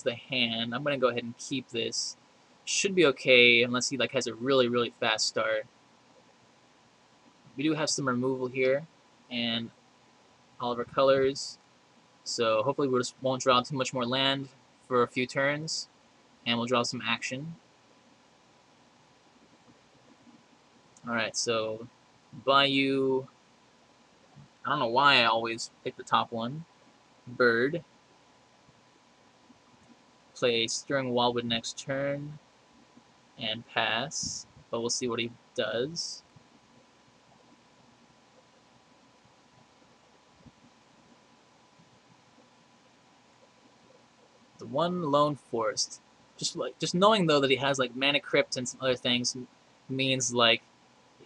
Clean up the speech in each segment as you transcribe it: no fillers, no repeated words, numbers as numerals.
the hand. I'm gonna go ahead and keep this. Should be okay unless he like has a really fast start. We do have some removal here, and all of our colors. So hopefully we just won't draw too much more land for a few turns, and we'll draw some action. Alright, so Bayou. I don't know why I always pick the top one. Bird. Play Stirring Wildwood next turn, and pass. But we'll see what he does. The one lone forest. Just knowing though that he has like Mana Crypt and some other things means like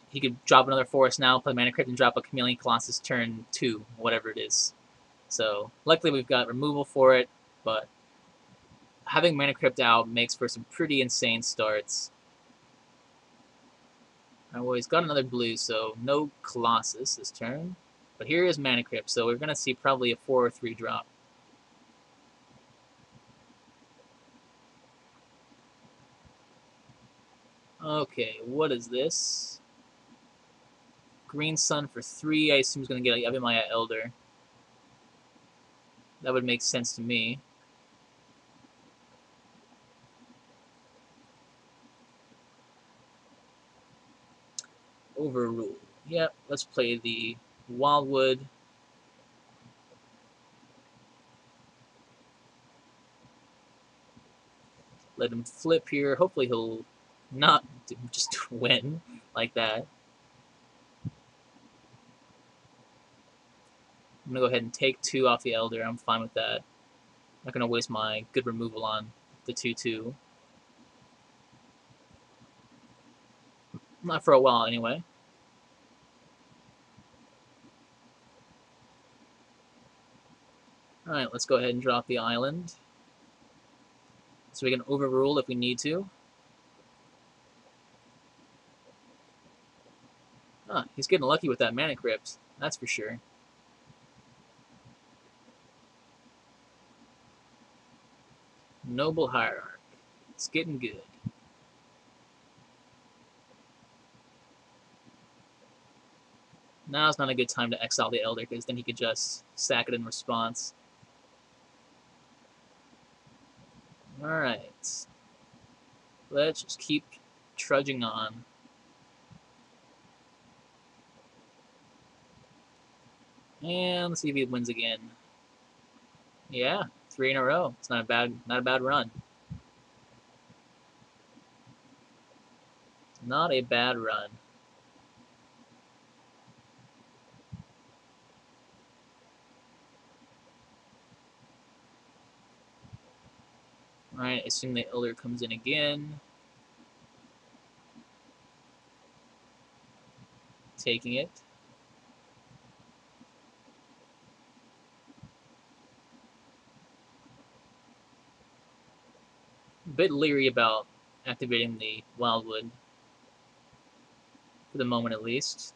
he could drop another forest now, play Mana Crypt, and drop a Chameleon Colossus turn 2, whatever it is. So luckily we've got removal for it, but having Mana Crypt out makes for some pretty insane starts. Well, he's got another blue, so no Colossus this turn. But here is Mana Crypt, so we're going to see probably a 4 or 3 drop. Okay, what is this? Green Sun for 3, I assume he's going to get a Yavimaya Elder. That would make sense to me. Overrule. Yep, let's play the Wildwood. Let him flip here. Hopefully he'll not just win like that. I'm going to go ahead and take 2 off the Elder. I'm fine with that. I'm not going to waste my good removal on the 2/2. Not for a while, anyway. Alright, let's go ahead and drop the island. So we can overrule if we need to. Ah, he's getting lucky with that Mana Crypt. That's for sure. Noble Hierarch. It's getting good. Now's not a good time to exile the Elder, because then he could just sack it in response. Alright. Let's just keep trudging on. And let's see if he wins again. Yeah, 3 in a row. It's not a bad run. Not a bad run. Alright, assume the Elder comes in again. Taking it. A bit leery about activating the Wildwood. For the moment, at least.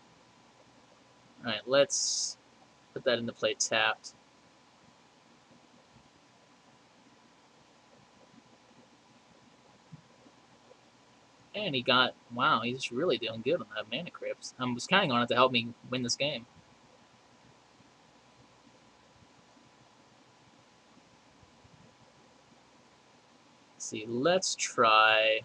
Alright, let's put that into play tapped. And he got, wow, he's really doing good on that Mana Crypt. I was counting on it to help me win this game. Let's see, let's try.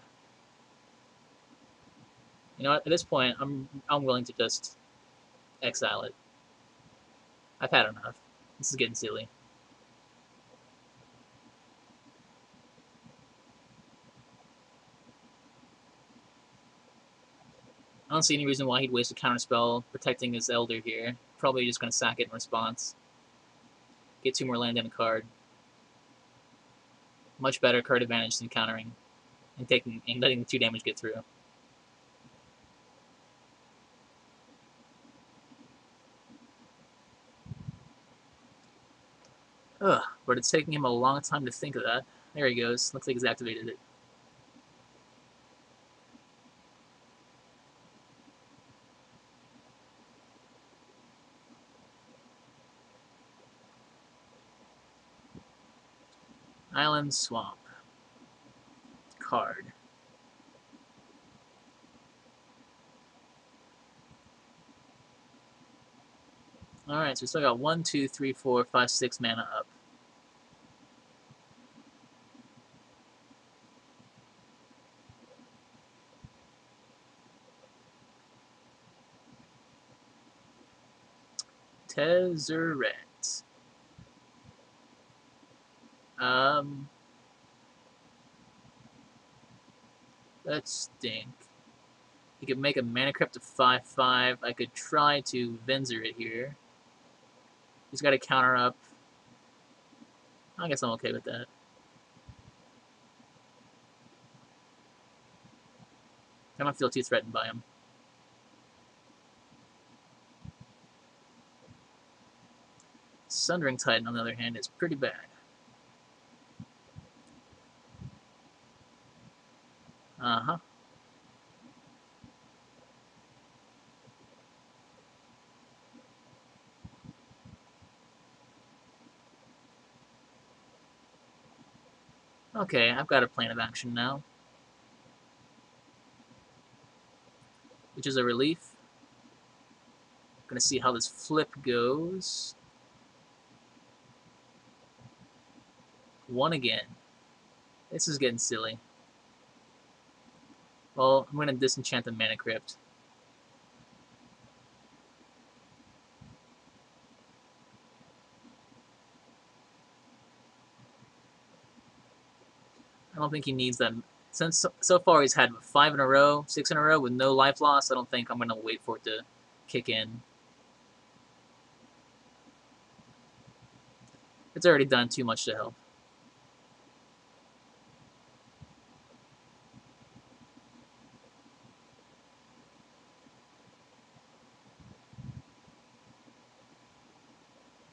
You know what? At this point, I'm willing to just exile it. I've had enough. This is getting silly. I don't see any reason why he'd waste a counterspell protecting his Elder here. Probably just going to sack it in response. Get 2 more land in a card. Much better card advantage than countering and letting 2 damage get through. Ugh, but it's taking him a long time to think of that. There he goes. Looks like he's activated it. Island Swamp. Card. Alright, so we still got 1, 2, 3, 4, 5, 6 mana up. Tezzeret. That stink. He could make a mana crypt of 5/5. I could try to Venser it here. He's got a counter up. I guess I'm okay with that. I don't feel too threatened by him. Sundering Titan, on the other hand, is pretty bad. Uh-huh. Okay, I've got a plan of action now. Which is a relief. Gonna see how this flip goes. 1 again. This is getting silly. Well, I'm gonna disenchant the Mana Crypt. I don't think he needs them. Since so far he's had 5 in a row, 6 in a row with no life loss, I don't think I'm gonna wait for it to kick in. It's already done too much to help.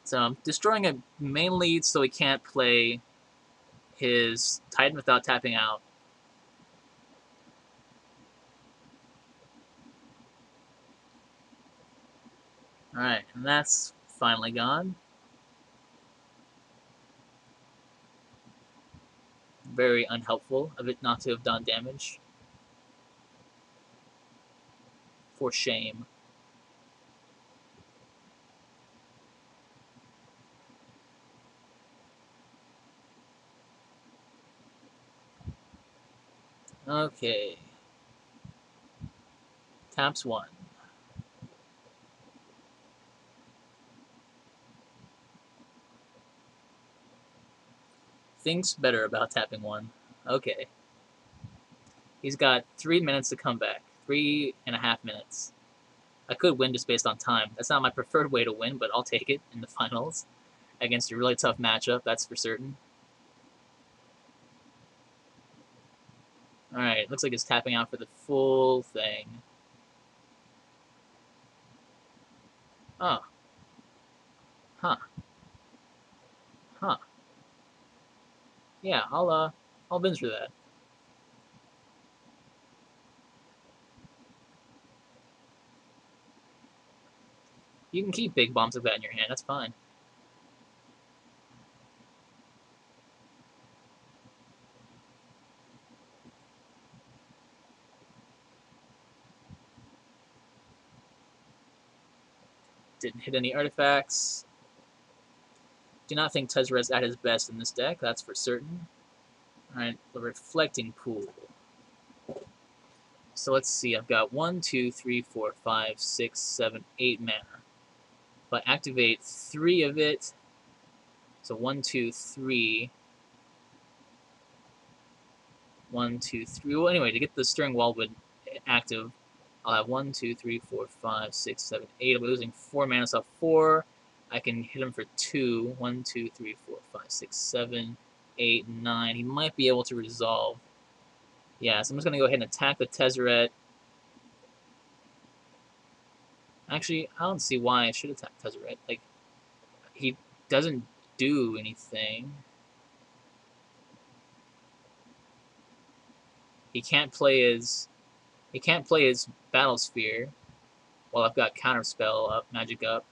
So I'm destroying a main lead so he can't play his Titan without tapping out. Alright, and that's finally gone. Very unhelpful of it not to have done damage. For shame. Okay. Taps 1. Thinks better about tapping 1. Okay. He's got 3 minutes to come back. 3.5 minutes. I could win just based on time. That's not my preferred way to win, but I'll take it in the finals. Against a really tough matchup, that's for certain. Alright, looks like it's tapping out for the full thing. Oh. Huh. Huh. Yeah, I'll binge for that. You can keep big bombs like that in your hand, that's fine. Didn't hit any artifacts. Do not think Tezzeret's at his best in this deck, that's for certain. Alright, the Reflecting Pool. So let's see, I've got 1, 2, 3, 4, 5, 6, 7, 8 mana. If I activate 3 of it, so 1, 2, 3. 1, 2, 3. Well, anyway, to get the Stirring Wildwood active, I'll have 1, 2, 3, 4, 5, 6, 7, 8. I'll be losing 4 mana, so 4. I can hit him for 2. 1, 2, 3, 4, 5, 6, 7, 8, 9. He might be able to resolve. Yeah, so I'm just going to go ahead and attack the Tezzeret. Actually, I don't see why I should attack Tezzeret. Like, he doesn't do anything. He can't play his Battle Sphere while I've got Counterspell up, Magic up.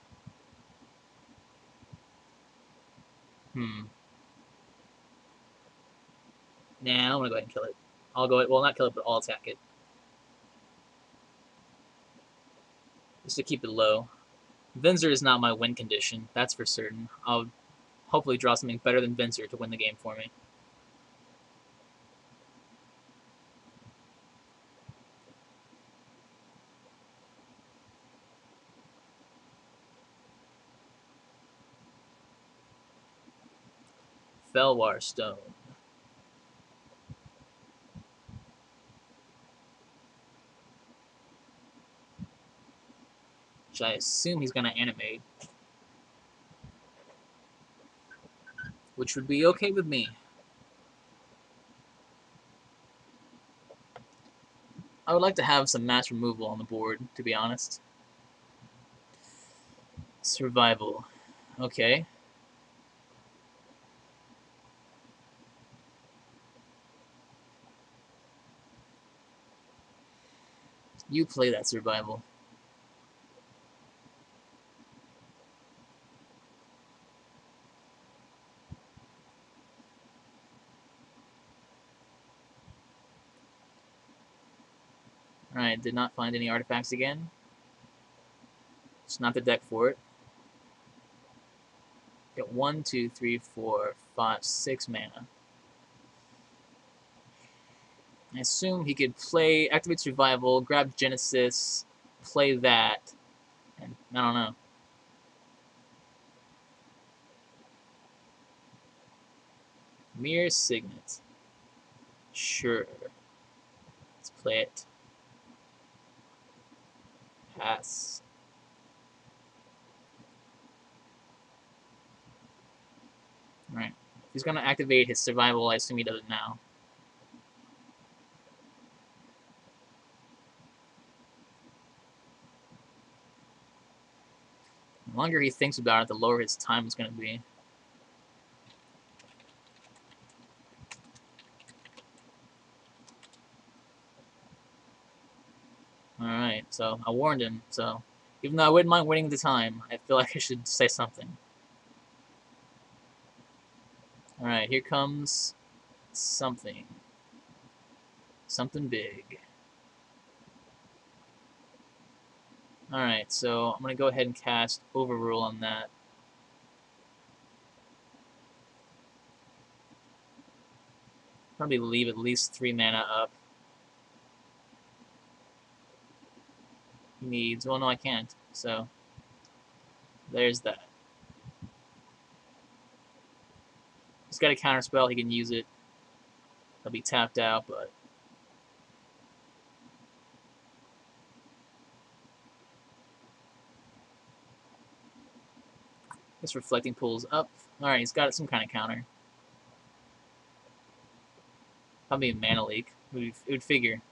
Nah, I'm gonna go ahead and kill it. I'll go, well, not kill it, but I'll attack it. Just to keep it low. Vinzer is not my win condition, that's for certain. I'll hopefully draw something better than Vinzer to win the game for me. Felwar Stone. Which I assume he's going to animate. Which would be okay with me. I would like to have some mass removal on the board, to be honest. Survival. Okay. You play that survival. Alright, did not find any artifacts again. It's not the deck for it. Got 1, 2, 3, 4, 5, 6 mana. I assume he could play, activate Survival, grab Genesis, play that, and I don't know. Mirror Signet. Sure. Let's play it. Pass. Alright. If he's going to activate his Survival, I assume he does it now. The longer he thinks about it, the lower his time is going to be. Alright, so I warned him, so even though I wouldn't mind waiting the time, I feel like I should say something. Alright, here comes something. Something big. Alright, so I'm going to go ahead and cast Overrule on that. Probably leave at least 3 mana up. He needs... well, no, I can't. So, there's that. He's got a counterspell, he can use it. He'll be tapped out, but... this Reflecting Pool's up. Alright, he's got some kind of counter. Probably a mana leak. It would figure.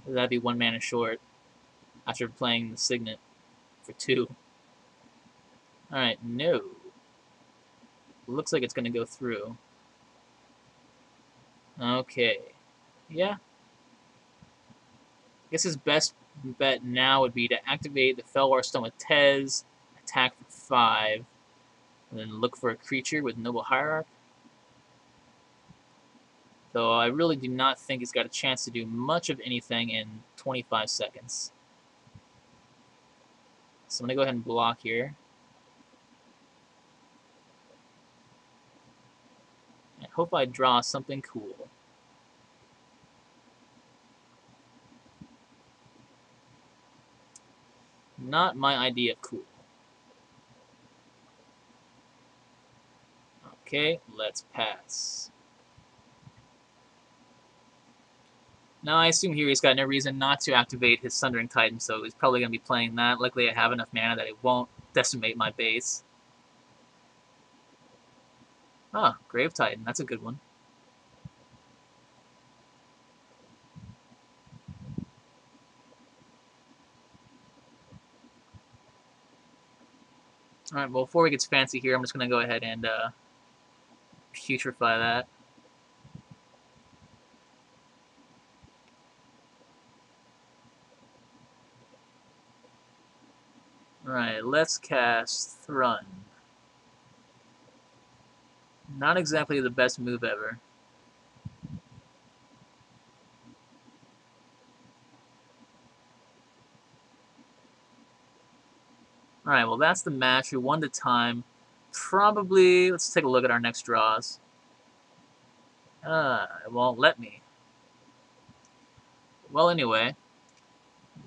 That'd be 1 mana short after playing the Signet for 2. Alright, no. Looks like it's going to go through. Okay. Yeah. I guess his best bet now would be to activate the Felwar Stone with Tez, attack for 5, and then look for a creature with Noble Hierarch. Though I really do not think he's got a chance to do much of anything in 25 seconds. So I'm going to go ahead and block here. I hope I draw something cool. Not my idea of cool. Okay, let's pass. Now I assume here he's got no reason not to activate his Sundering Titan, so he's probably going to be playing that. Luckily I have enough mana that it won't decimate my base. Ah, Grave Titan, that's a good one. Alright, well, before he gets fancy here, I'm just going to go ahead and putrefy that. Alright, let's cast Thrun. Not exactly the best move ever. Alright, well that's the match. We won the time. Probably, let's take a look at our next draws. It won't let me. Well, anyway,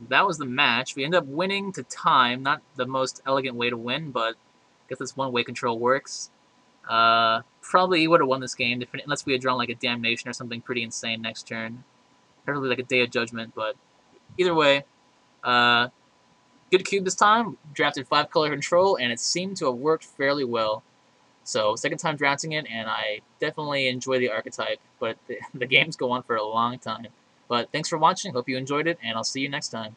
that was the match. We ended up winning to time. Not the most elegant way to win, but I guess this one-way control works. Probably would have won this game unless we had drawn like a damnation or something pretty insane next turn. Probably like a day of judgment, but either way, uh, good cube this time. Drafted 5-color control, and it seemed to have worked fairly well. So second time drafting it, and I definitely enjoy the archetype, but the games go on for a long time. But thanks for watching. Hope you enjoyed it, and I'll see you next time.